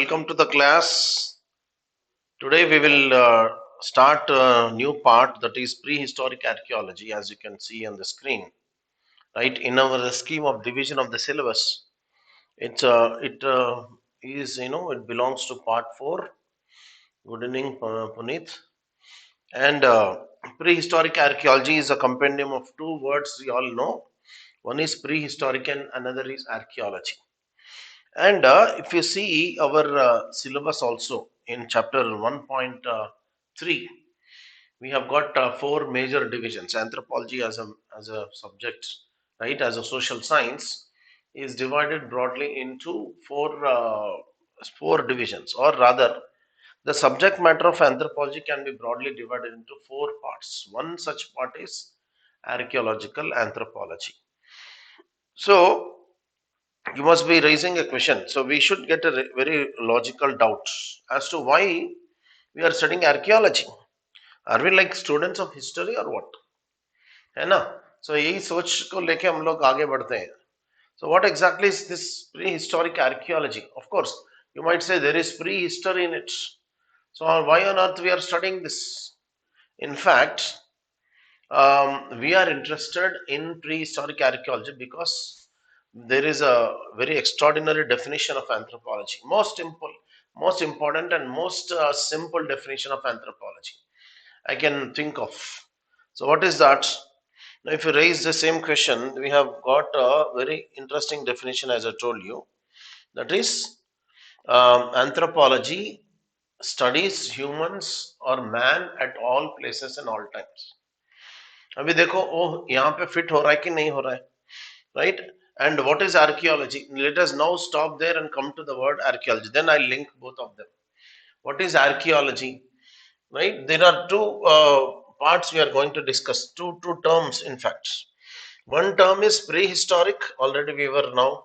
Welcome to the class. Today we will start a new part, that is prehistoric archaeology, as you can see on the screen. Right, in our scheme of division of the syllabus, it is, it belongs to part 4. Good evening, Puneet. And prehistoric archaeology is a compendium of two words we all know. One is prehistoric and another is archaeology. And if you see our syllabus also in chapter 1.3, we have got four major divisions. Anthropology as a subject, right, as a social science, is divided broadly into four divisions, or rather, the subject matter of anthropology can be broadly divided into four parts. One such part is archaeological anthropology. So you must be raising a question. So we should get a very logical doubt as to why we are studying archaeology. Are we like students of history or what? है ना? So यही सोच को लेके हम लोग आगे बढ़ते हैं. So what exactly is this prehistoric archaeology? Of course, you might say there is prehistory in it. So why on earth we are studying this? In fact, we are interested in prehistoric archaeology because there is a very extraordinary definition of anthropology. Most important, and most simple definition of anthropology I can think of. So, what is that? Now, if you raise the same question, we have got a very interesting definition, as I told you. That is, anthropology studies humans or man at all places and all times. अभी देखो ओह यहाँ पे fit हो रहा है कि नहीं हो रहा है, right? And what is archaeology? Let us now stop there and come to the word archaeology. Then I'll link both of them. What is archaeology? Right? There are two parts we are going to discuss. Two terms, in fact. One term is prehistoric. Already we were now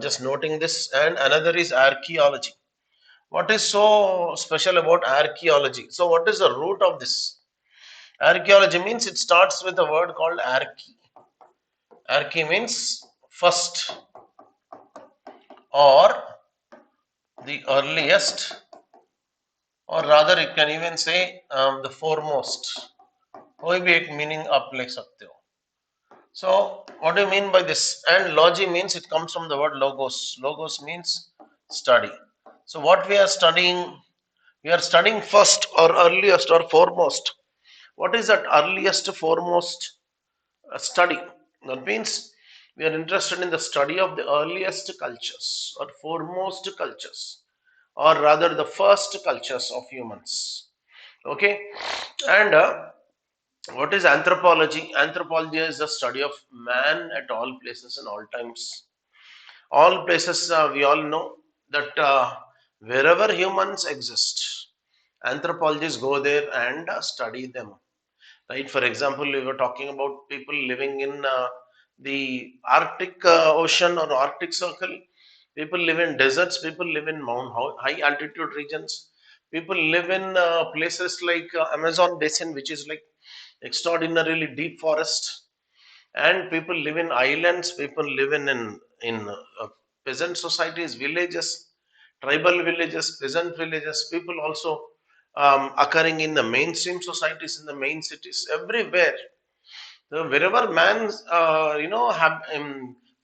just noting this, and another is archaeology. What is so special about archaeology? So, what is the root of this? Archaeology means it starts with a word called arche. Arche means first, or the earliest, or rather you can even say the foremost. कोई भी एक meaning आप ले सकते हो. So what do you mean by this? And logy means it comes from the word logos. Logos means study. So what we are studying? We are studying first or earliest or foremost. What is that earliest foremost study? That means we are interested in the study of the earliest cultures or foremost cultures, or rather the first cultures of humans. Okay, and what is anthropology? Anthropology is the study of man at all places and all times. All places, we all know that wherever humans exist, anthropologists go there and study them. Right? For example, we were talking about people living in the Arctic Ocean or Arctic Circle. People live in deserts. People live in high altitude regions. People live in places like Amazon basin, which is like extraordinarily deep forest. And people live in islands. People live in peasant societies, villages, tribal villages, peasant villages. People also occurring in the mainstream societies, in the main cities, everywhere. So wherever man,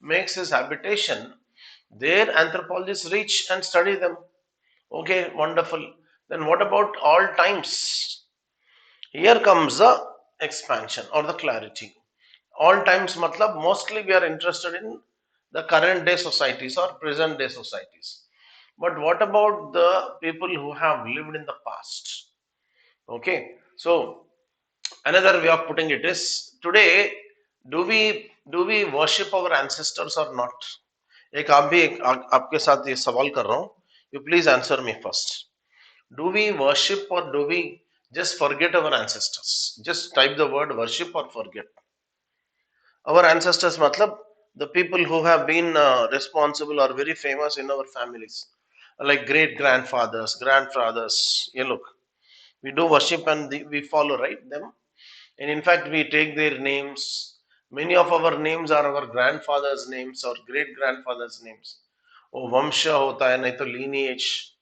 makes his habitation, there anthropologists reach and study them. Okay, wonderful. Then what about all times? Here comes the expansion or the clarity. All times, matlab mostly we are interested in the current day societies or present day societies. But what about the people who have lived in the past? Okay, so another way of putting it is, today do we worship our ancestors or not? एक आप भी आपके साथ ये सवाल कर रहा हूँ. You please answer me first. Do we worship or do we just forget our ancestors? Just type the word worship or forget. Our ancestors, matlab the people who have been responsible or very famous in our families, like great grandfathers, grandfathers. You look, we do worship and we follow, right, them. And in fact, we take their names. Many of our names are our grandfather's names or great grandfather's names. वो वंश होता है, नहीं तो lineage.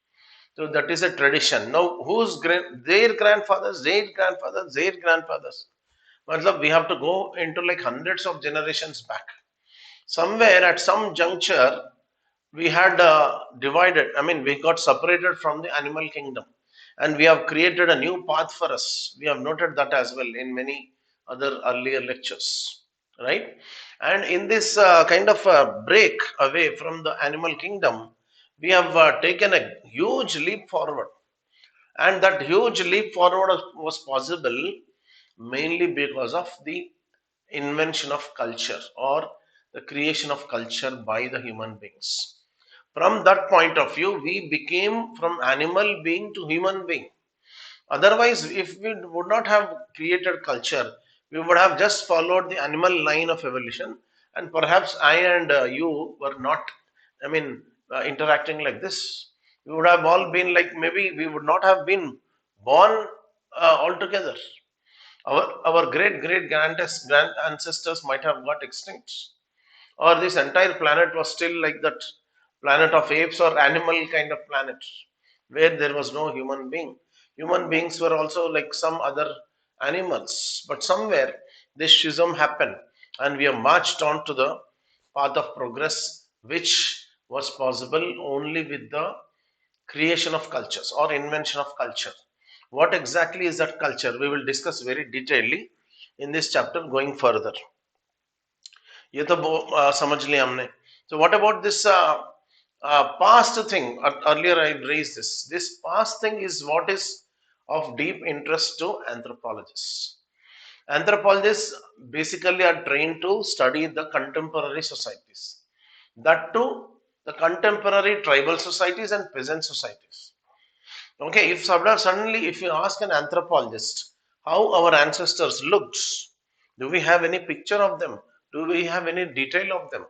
So that is a tradition. Now, their grandfathers, their grandfathers, their grandfathers. Matlab, we have to go into like hundreds of generations back. Somewhere at some juncture, we had divided, I mean, we got separated from the animal kingdom, and we have created a new path for us. We have noted that as well in many other earlier lectures, right? And in this kind of break away from the animal kingdom, we have taken a huge leap forward, and that huge leap forward was possible mainly because of the invention of culture, or the creation of culture by the human beings. From that point of view, we became from animal being to human being. Otherwise, if we would not have created culture, we would have just followed the animal line of evolution, and perhaps I and you were not, I mean, interacting like this. We would have all been like, maybe we would not have been born altogether. Our grand ancestors might have got extinct, or this entire planet was still like that planet of apes or animal kind of planet where there was no human being. Human beings were also like some other animals, but somewhere this schism happened, and we have marched on to the path of progress, which was possible only with the creation of cultures or invention of culture. What exactly is that culture? We will discuss very detailedly in this chapter going further. ये तो समझ लिया हमने. So what about this past thing? Earlier I raised this. This past thing is what is of deep interest to anthropologists. Anthropologists basically are trained to study the contemporary societies. That too, the contemporary tribal societies and peasant societies. Okay, if suddenly if you ask an anthropologist how our ancestors looked, do we have any picture of them? Do we have any detail of them?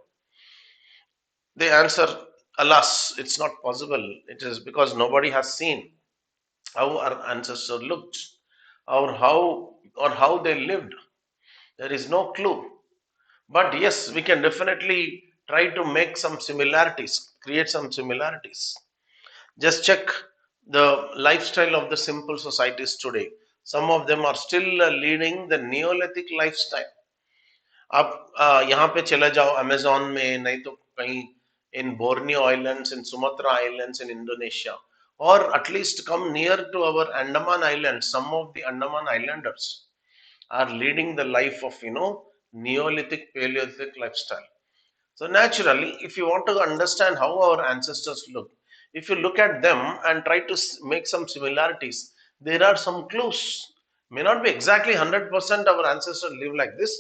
They answer, alas, it's not possible. It is because nobody has seen how our ancestors looked, or how they lived. There is no clue. But yes, we can definitely try to make some similarities, create some similarities. Just check the lifestyle of the simple societies today. Some of them are still leading the Neolithic lifestyle. आप यहाँ पे चले जाओ Amazon में, नहीं तो कहीं in Borneo islands, in Sumatra islands, in Indonesia, or at least come near to our Andaman Islands. Some of the Andaman Islanders are leading the life of, Neolithic, Paleolithic lifestyle. So naturally, if you want to understand how our ancestors look, if you look at them and try to make some similarities, there are some clues. May not be exactly 100% our ancestors live like this,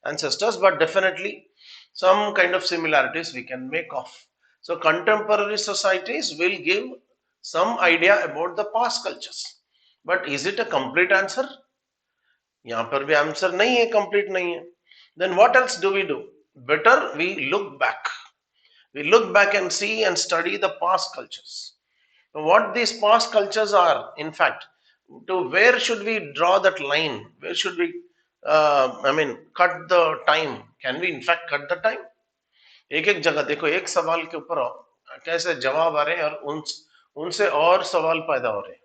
ancestors, but definitely some kind of similarities we can make of. So contemporary societies will give some idea about the past cultures. But is it a complete answer? यहाँ पर भी answer नहीं है, complete नहीं है. Then what else do we do? Better we look back. We look back and see and study the past cultures. What these past cultures are, in fact, to where should we draw that line? Where should we, cut the time? Can we in fact cut the time? एक एक जगह देखो, एक सवाल के ऊपर कैसे जवाब आ रहे हैं, और उनसे और सवाल पैदा हो रहे हैं.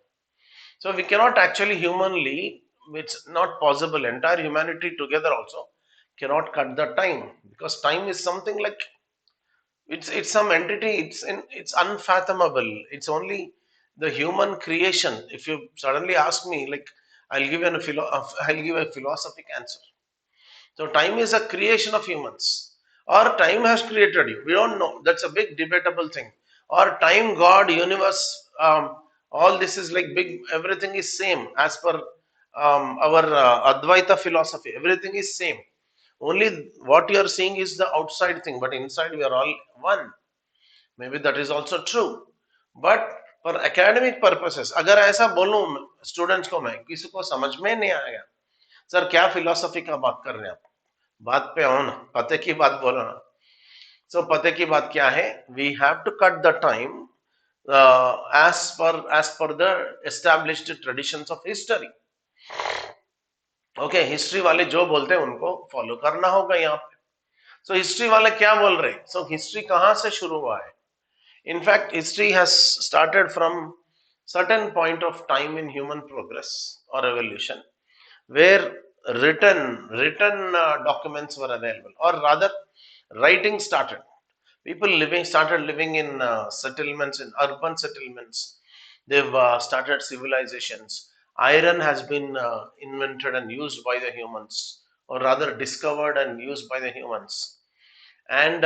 So we cannot actually humanly, it's not possible. Entire humanity together also cannot cut the time, because time is something like, it's some entity. It's unfathomable. It's only the human creation. If you suddenly ask me, like, I'll give a philosophic answer. So time is a creation of humans, or time has created you. We don't know. That's a big debatable thing. Or time, God, universe, all this is like big. Everything is same as per our Advaita philosophy. Everything is same. Only what you are seeing is the outside thing, but inside we are all one. Maybe that is also true. But for academic purposes, अगर ऐसा बोलूं students को, मैं किसी को समझ में नहीं आएगा, सर क्या फिलोसफी का बात कर रहे हैं आप, बात पे आओ ना, पते की बात बोलो ना. सो पते की बात क्या है? We have to cut the time as per the established traditions of history. Okay, history वाले जो बोलते हैं उनको फॉलो करना होगा यहाँ पे. सो हिस्ट्री वाले क्या बोल रहे हैं? सो हिस्ट्री कहाँ से शुरू हुआ है? In fact, history has started from certain point of time in human progress or evolution where written documents were available, or rather writing started. People living started living in settlements, in urban settlements. They've started civilizations. Iron has been invented and used by the humans, or rather discovered and used by the humans. And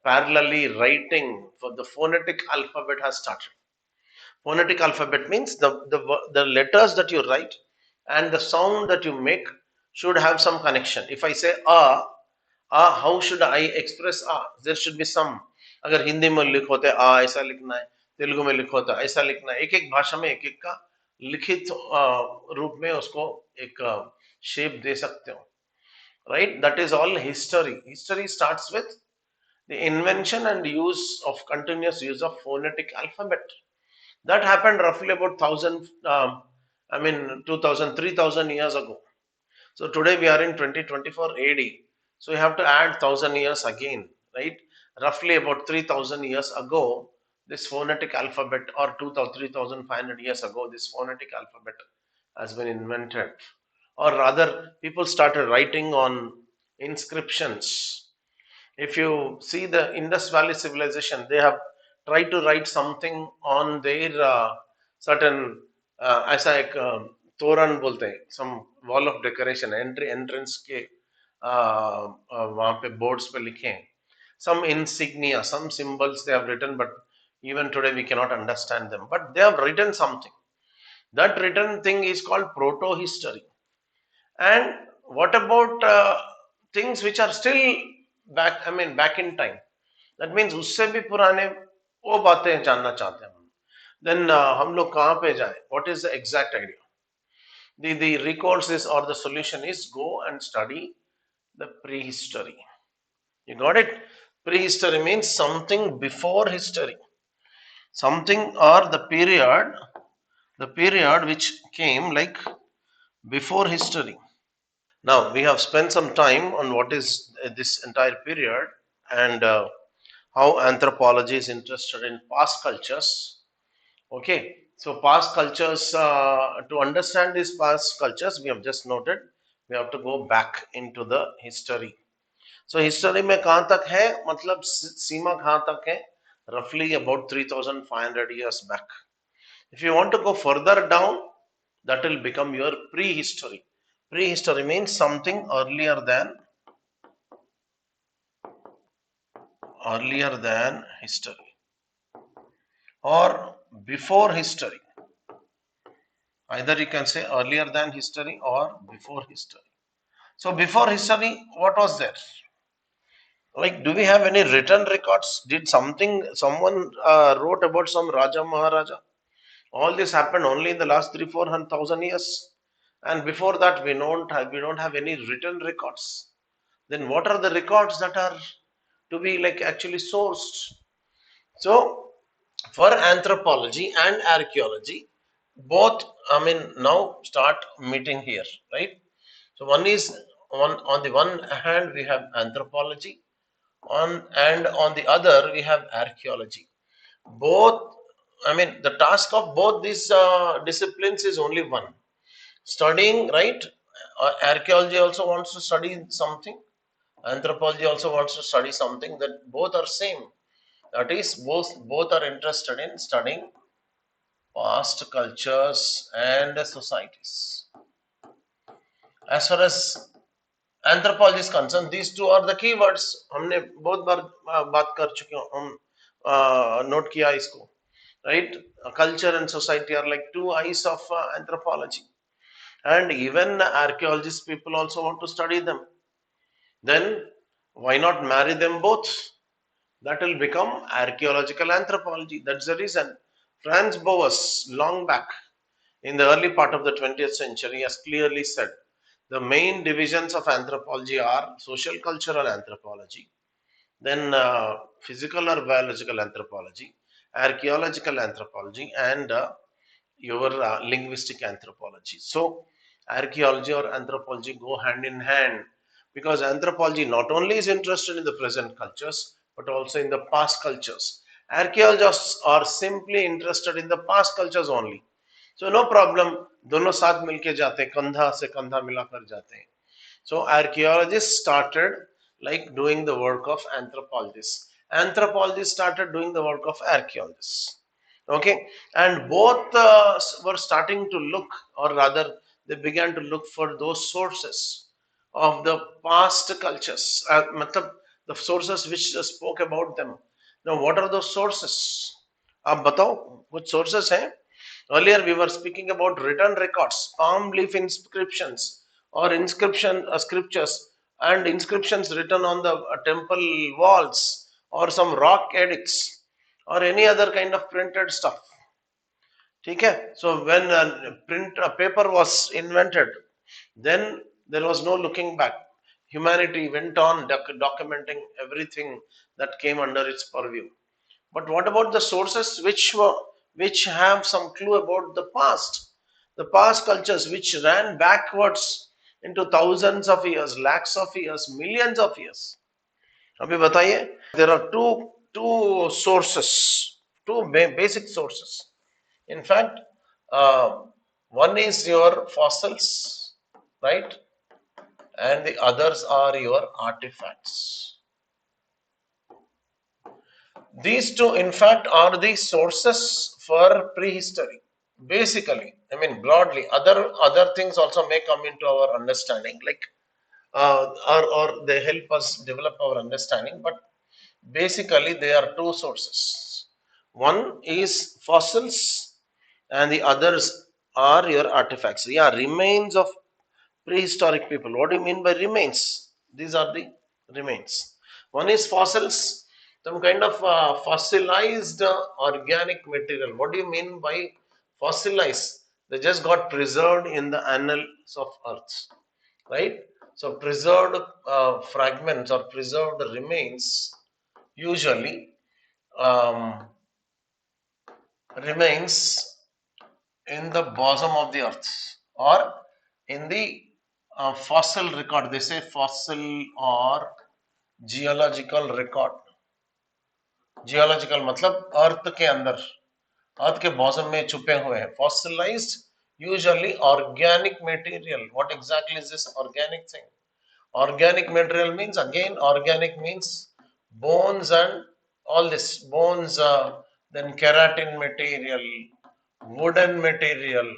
parallelly, writing for the phonetic alphabet has started. Phonetic alphabet means the letters that you write and the sound that you make should have some connection. If I say how should I express there should be some. अगर हिंदी में लिखो तो ऐसा लिखना है, तेलुगु में लिखो तो ऐसा लिखना है, एक एक भाषा में एक एक का लिखित रूप में उसको एक शेप दे सकते हो, right? That is all history. History starts with the invention and use of continuous use of phonetic alphabet. That happened roughly about 2000, 3000 years ago. So today we are in 2024 AD. So you have to add 1000 years again, right? Roughly about 3000 years ago, this phonetic alphabet, or 2000, 3500 years ago, this phonetic alphabet has been invented. Or rather, people started writing on inscriptions. If you see the Indus Valley civilization, they have tried to write something on their certain ऐसा एक तोरण बोलते हैं, some wall of decoration, entry entrance के वहाँ पे boards पे लिखे हैं, some insignia, some symbols they have written, but even today we cannot understand them, but they have written something. That written thing is called proto history. And what about things which are still back in time? That means उससे भी पुराने वो बातें जानना चाहते हैं हम. Then हम लोग कहाँ पे जाएं? What is the exact idea? The recourse is, or the solution is, go and study the prehistory. You got it? Prehistory means something before history, something or the period which came like before history. Now, we have spent some time on what is this entire period, and how anthropology is interested in past cultures. Okay, so past cultures, to understand these past cultures, we have just noted, we have to go back into the history. So, history में कहाँ तक है, मतलब सीमा कहाँ तक है, roughly about 3500 years back. If you want to go further down, that will become your prehistory. Prehistory means something earlier than history, or before history. Either you can say earlier than history or before history. So before history, what was there? Like, do we have any written records? Did someone wrote about some Raja Maharaja? All this happened only in the last 3-4 thousand years, and before that we don't have any written records. Then what are the records that are to be like actually sourced? So for anthropology and archaeology, both now start meeting here, right? So one is, on the one hand we have anthropology, on the other we have archaeology. Both, the task of both these disciplines is only one: studying, right? Archaeology also wants to study something, anthropology also wants to study something, that both are same. That is, both are interested in studying past cultures and societies. As far as anthropology is concerned, these two are the keywords. हमने बहुत बार बात कर चुके हैं, हम note किया इसको, right? Culture and society are like two eyes of anthropology, and even archaeologists people also want to study them. Then why not marry them both? That will become archaeological anthropology. That's the reason Franz Boas, long back in the early part of the 20th century, has clearly said the main divisions of anthropology are social cultural anthropology, then physical or biological anthropology, archaeological anthropology, and your linguistic anthropology. So, archaeology or anthropology go hand in hand, because anthropology not only is interested in the present cultures but also in the past cultures. Archaeologists are simply interested in the past cultures only. So no problem, दोनों साथ मिलके जाते हैं, कंधा से कंधा मिलाकर जाते हैं. So archaeologists started like doing the work of anthropologists. Anthropologists started doing the work of archaeologists. Okay, and both were starting to look, or rather, they began to look for those sources of the past cultures. मतलब the sources which spoke about them. Now, what are those sources? आप बताओ कुछ sources हैं. Earlier, we were speaking about written records, palm leaf inscriptions, or scriptures, and inscriptions written on the temple walls, or some rock edicts, or any other kind of printed stuff. ठीक है? So when print paper was invented, then there was no looking back. Humanity went on documenting everything that came under its purview. But what about the sources which have some clue about the past cultures which ran backwards into thousands of years, lakhs of years, millions of years? अभी बताइए. There are two sources, two basic sources. In fact, uh, one is your fossils, right? And the others are your artifacts. These two, in fact, are the sources for prehistory. Basically, I mean, broadly, other things also may come into our understanding, like or they help us develop our understanding. But basically, there are two sources. One is fossils, and the others are your artifacts. Yeah, remains of prehistoric people. What do you mean by remains? These are the remains. One is fossils, some kind of fossilized organic material. What do you mean by fossilized? They just got preserved in the annals of Earth, right? So preserved fragments or preserved remains usually um, remains in the bosom of the earth or in the fossil record. They say fossil or geological record. Geological मतलब अर्थ के अंदर, अर्थ के bottom में छुपे हुए हैं. Fossilised usually organic material. What exactly is this organic thing? Organic material means, again, organic means bones and all this bones, then keratin material, wooden material.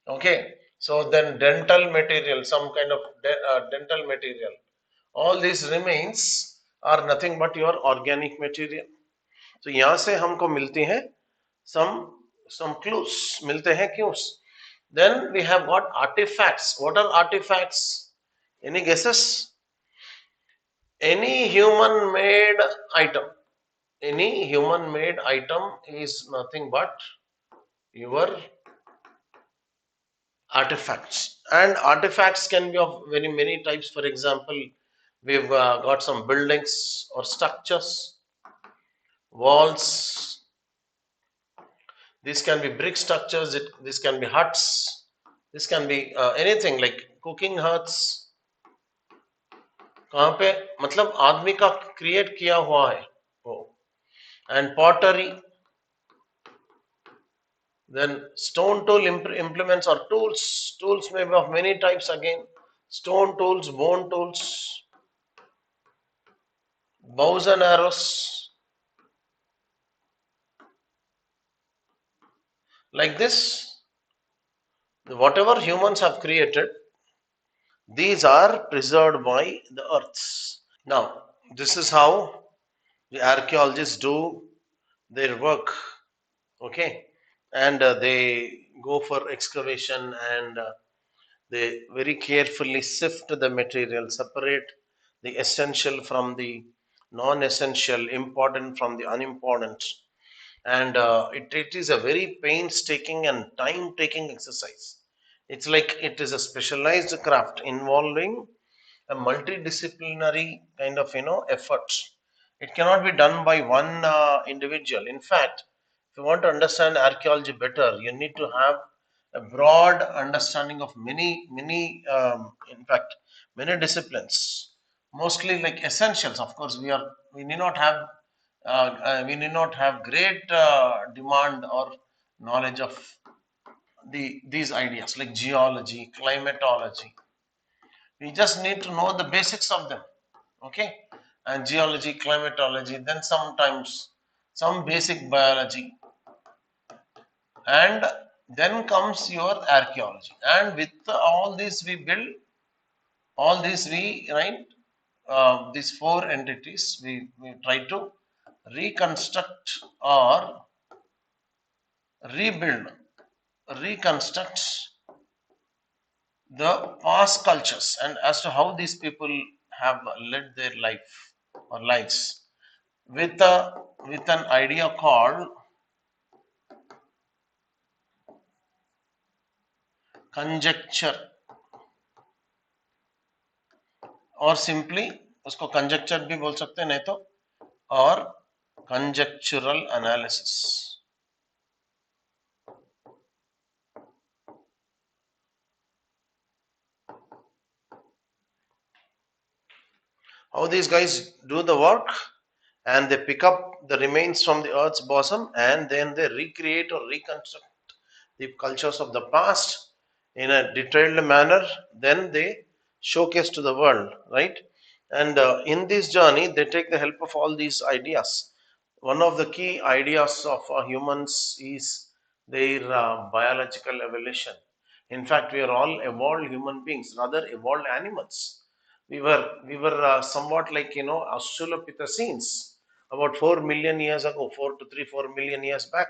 Okay, so then dental material, some kind of dental material. All these remains are nothing but your organic material. तो यहां से हमको मिलती हैं some clues, मिलते हैं cues. Then we have got artifacts. What are artifacts? Any guesses? Any human made item. Any human made item is nothing but your artifacts. And artifacts can be of very many types. For example, we've got some buildings or structures, walls. These can be brick structures. This can be huts. This can be anything like cooking huts. कहाँ पे मतलब आदमी का create किया हुआ है वो. And pottery. Then stone tool implements or tools. Tools may be of many types again. Stone tools, bone tools, bows and arrows. Like this, whatever humans have created, these are preserved by the earth. Now, this is how the archaeologists do their work. Okay, and they go for excavation and they very carefully sift the material, separate the essential from the non-essential, important from the unimportant. And it is a very painstaking and time-taking exercise. It's like it is a specialized craft involving a multidisciplinary kind of effort. It cannot be done by one individual. In fact, if you want to understand archaeology better, you need to have a broad understanding of many in fact many disciplines, mostly like essentials. Of course, we need not have We need not have great demand or knowledge of these ideas like geology, climatology. We just need to know the basics of them. Okay, and geology, climatology, then sometimes some basic biology, and then comes your archaeology. And with all this, we build all these. We right these four entities. We try to reconstruct or rebuild, reconstruct the past cultures and as to how these people have led their life or lives with an idea called conjecture और simply उसको conjecture भी बोल सकते हैं नहीं तो और conjectural analysis. How these guys do the work, and they pick up the remains from the earth's bosom and then they recreate or reconstruct the cultures of the past in a detailed manner, then they showcase to the world, right? And in this journey they take the help of all these ideas. One of the key ideas of humans is their biological evolution. In fact, we are all evolved human beings, rather evolved animals. We were somewhat like Australopithecines about 4 million years ago, 4 to 4 million years back,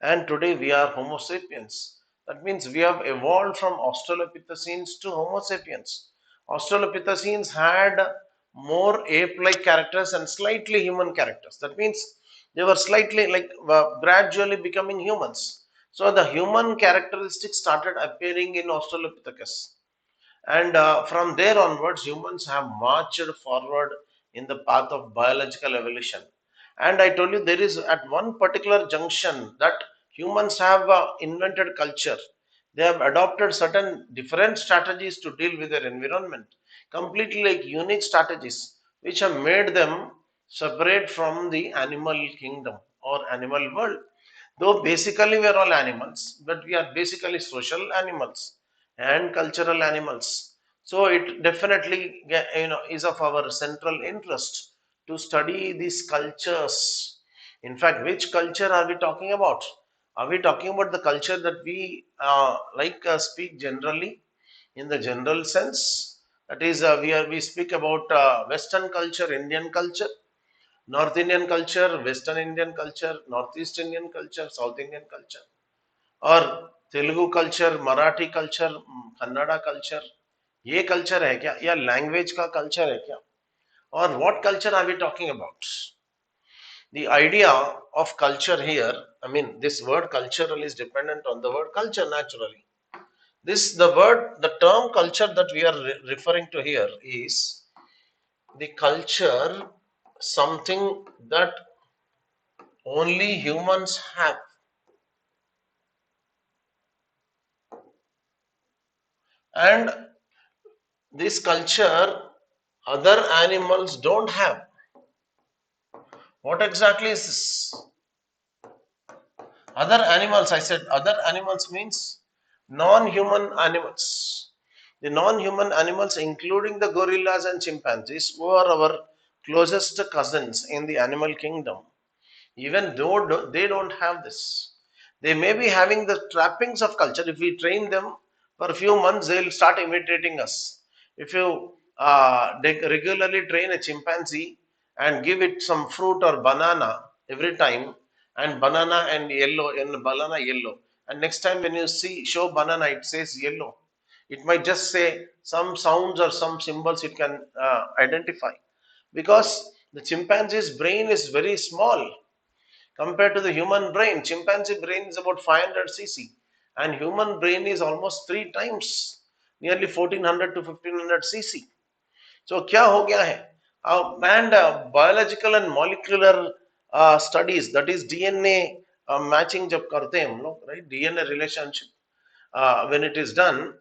and today we are Homo sapiens. That means we have evolved from Australopithecines to Homo sapiens. Australopithecines had more ape-like characters and slightly human characters. That means they were slightly like gradually becoming humans. So the human characteristics started appearing in Australopithecus, and from there onwards, humans have marched forward in the path of biological evolution. And I told you there is at one particular junction that humans have invented culture. They have adopted certain different strategies to deal with their environment, completely like unique strategies, which have made them separate from the animal kingdom or animal world. Though basically we are all animals, but we are basically social animals and cultural animals. So it definitely is of our central interest to study these cultures. In fact, which culture are we talking about? Are we talking about the culture that we speak generally in the general sense? That is, we speak about Western culture, Indian culture, North Indian culture, Western Indian culture, Northeast Indian culture, South Indian culture, और Telugu culture, Marathi culture, Kannada culture, ये culture है क्या या language का culture है क्या और what culture are we talking about? The idea of culture here, I mean, this word cultural is dependent on the word culture naturally. The term culture that we are referring to here is the culture, something that only humans have, and this culture other animals don't have. What exactly is this? Other animals, I said other animals means non-human animals. The non-human animals, including the gorillas and chimpanzees, who are our closest cousins in the animal kingdom, even though they don't have this. They may be having the trappings of culture. If we train them for a few months, they'll start imitating us. If you regularly train a chimpanzee and give it some fruit or banana every time, and banana and yellow, and banana yellow, and next time when you see show banana, it says yellow. It might just say some sounds or some symbols it can identify, because the chimpanzee's brain is very small compared to the human brain. Chimpanzee brain is about 500 cc, and human brain is almost three times, nearly 1400 to 1500 cc. So क्या हो गया है? And biological and molecular studies, that is DNA matching जब करते हैं हम लोग, right? DNA relationship when it is done,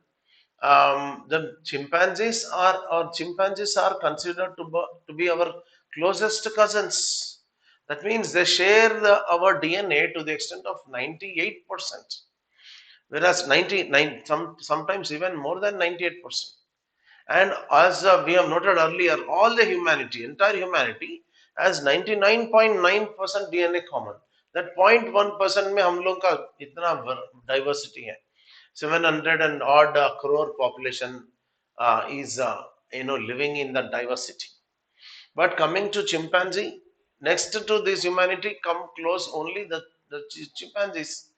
the chimpanzees are considered to be our closest cousins. That means they share our DNA to the extent of 98%, whereas 99, sometimes even more than 98%. And as we have noted earlier, all the humanity, entire humanity, has 99.9% DNA common. That 0.1% में हम लोग का इतना diversity है. 700 and odd crore population is living in the diversity. But coming to chimpanzee, next to this humanity come close only the chimpanzees.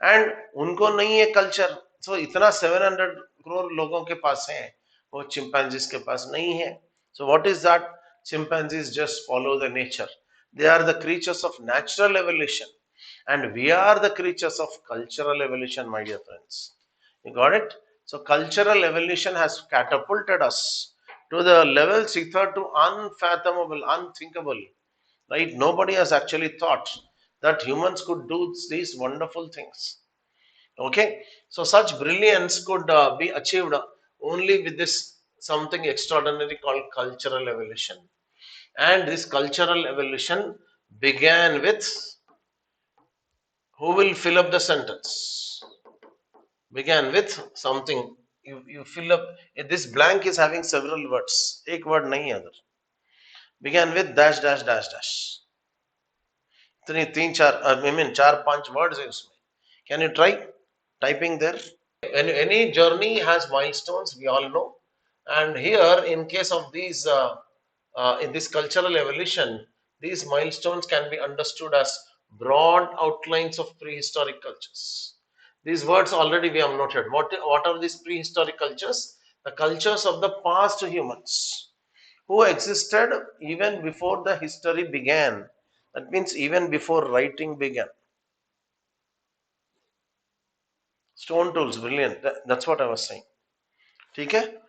And उनको नहीं है culture. सो इतना 700 करोड़ लोगों के पास है, वो चिंपैंजीज के पास नहीं है. So what is that? Chimpanzees just follow the nature. They are the creatures of natural evolution and we are the creatures of cultural evolution, my dear friends. You got it? So cultural evolution has catapulted us to the levels hitherto unfathomable, unthinkable, right? Nobody has actually thought that humans could do these wonderful things. Okay, so such brilliance could be achieved only with this something extraordinary called cultural evolution. And this cultural evolution began with, who will fill up the sentence? Began with something. You fill up, this blank is having several words. एक word नहीं है उधर. Began with dash dash dash dash. इतनी तीन चार, I mean चार पांच words है उसमें. Can you try typing there? Any journey has milestones, we all know. And here, in case of these, in this cultural evolution, these milestones can be understood as broad outlines of prehistoric cultures. These words already we have noted. What are these prehistoric cultures? The cultures of the past humans who existed even before the history began. That means even before writing began. Stone tools, brilliant. That's what I was saying. ठीक है.